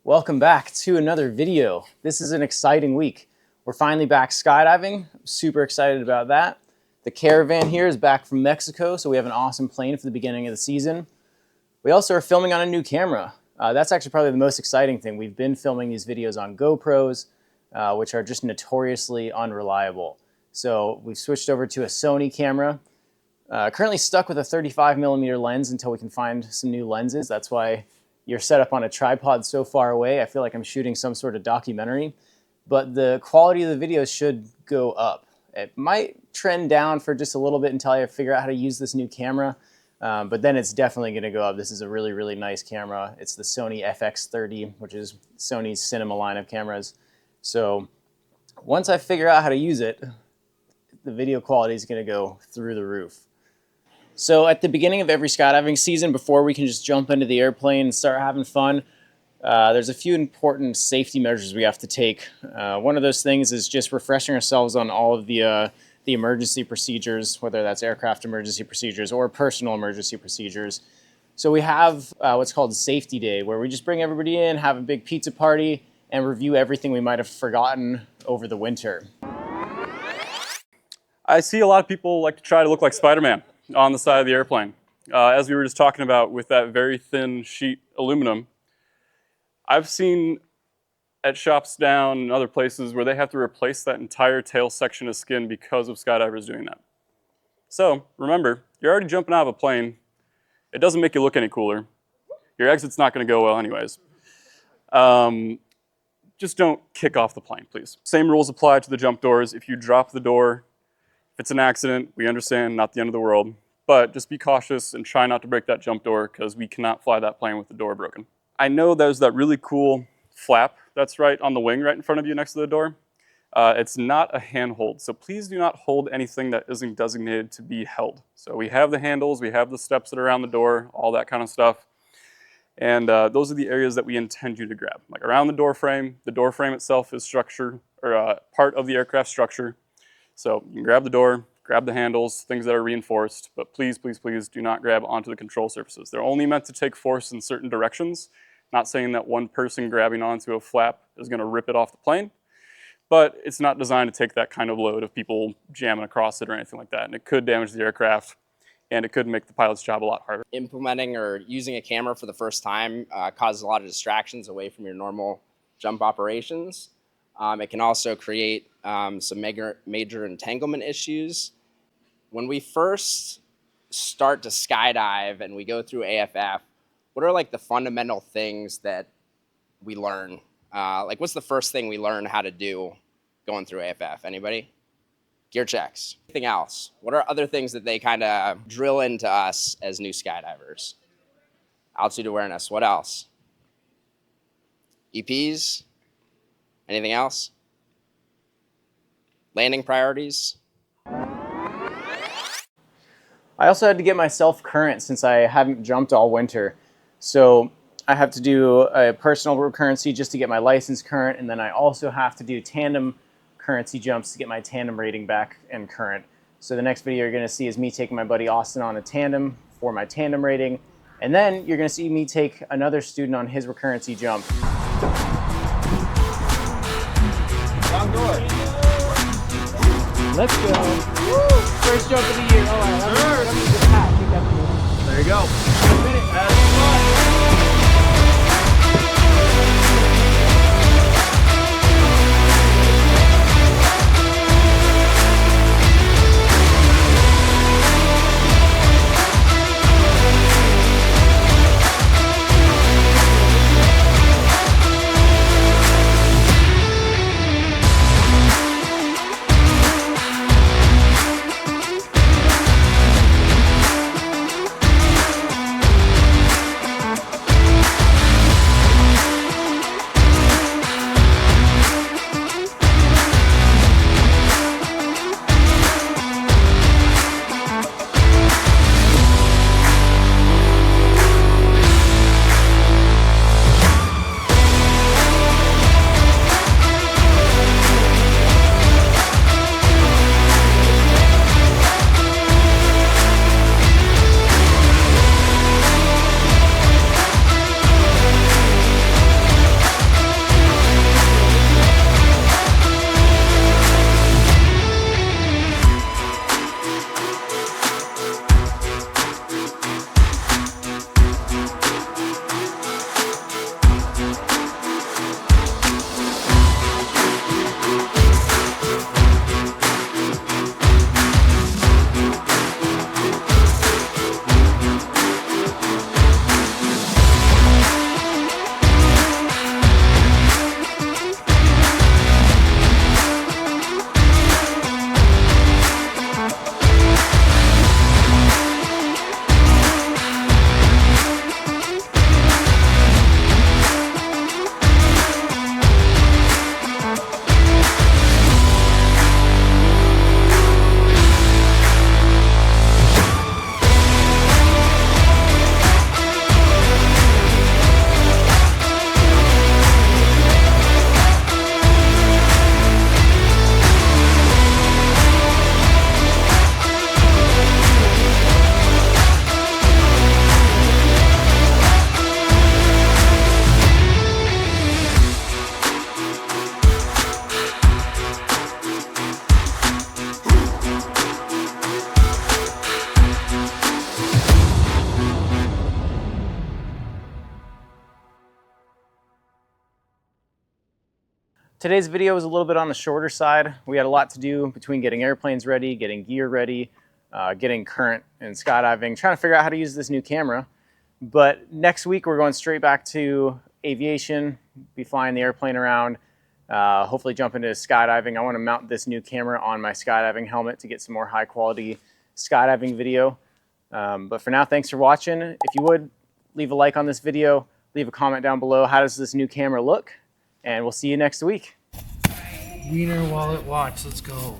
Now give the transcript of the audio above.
Welcome back to another video. This is an exciting week. We're finally back skydiving. I'm super excited about that. The Caravan here is back from Mexico, so we have an awesome plane for the beginning of the season. We also are filming on a new camera. That's actually probably the most exciting thing. We've been filming these videos on GoPros, which are just notoriously unreliable. So we've switched over to a Sony camera. Currently stuck with a 35mm lens until we can find some new lenses. That's why you're set up on a tripod so far away. I feel like I'm shooting some sort of documentary, but the quality of the videos should go up. It might trend down for just a little bit until I figure out how to use this new camera, but then it's definitely gonna go up. This is a really, really nice camera. It's the Sony FX30, which is Sony's cinema line of cameras. So once I figure out how to use it, the video quality is gonna go through the roof. So at the beginning of every skydiving season, before we can just jump into the airplane and start having fun, there's a few important safety measures we have to take. One of those things is just refreshing ourselves on all of the emergency procedures, whether that's aircraft emergency procedures or personal emergency procedures. So we have what's called Safety Day, where we just bring everybody in, have a big pizza party, and review everything we might have forgotten over the winter. I see a lot of people like to try to look like Spider-Man on the side of the airplane. As we were just talking about with that very thin sheet aluminum, I've seen at shops down and other places where they have to replace that entire tail section of skin because of skydivers doing that. So remember, you're already jumping out of a plane. It doesn't make you look any cooler. Your exit's not going to go well anyways. Just don't kick off the plane, please. Same rules apply to the jump doors. If you drop the door, if it's an accident, we understand, not the end of the world, but just be cautious and try not to break that jump door because we cannot fly that plane with the door broken. I know there's that really cool flap that's right on the wing right in front of you next to the door. It's not a handhold, so please do not hold anything that isn't designated to be held. So we have the handles, we have the steps that are around the door, all that kind of stuff. And those are the areas that we intend you to grab. Like around the door frame itself is structure, or part of the aircraft structure. So you can grab the door, grab the handles, things that are reinforced, but please, please, please do not grab onto the control surfaces. They're only meant to take force in certain directions. Not saying that one person grabbing onto a flap is going to rip it off the plane, but it's not designed to take that kind of load of people jamming across it or anything like that, and it could damage the aircraft, and it could make the pilot's job a lot harder. Implementing or using a camera for the first time causes a lot of distractions away from your normal jump operations. It can also create some major entanglement issues. When we first start to skydive and we go through AFF, what are like the fundamental things that we learn? Like what's the first thing we learn how to do going through AFF? Anybody? Gear checks. Anything else? What are other things that they kind of drill into us as new skydivers? Altitude awareness. What else? EPs? Anything else? Landing priorities? I also had to get myself current since I haven't jumped all winter. So I have to do a personal recurrency just to get my license current, and then I also have to do tandem currency jumps to get my tandem rating back and current. So the next video you're going to see is me taking my buddy Austin on a tandem for my tandem rating, and then you're going to see me take another student on his recurrency jump. Long door. Let's go. Woo! First jump of the year. All right, let me just pat. There you go. Have fun. today's video was a little bit on the shorter side. We had a lot to do between getting airplanes ready, getting gear ready, getting current in skydiving, trying to figure out how to use this new camera. But next week we're going straight back to aviation, be flying the airplane around, hopefully jump into skydiving. I want to mount this new camera on my skydiving helmet to get some more high quality skydiving video. But for now, thanks for watching. If you would, leave a like on this video, leave a comment down below. How does this new camera look? And we'll see you next week. Wiener Wallet Watch, let's go.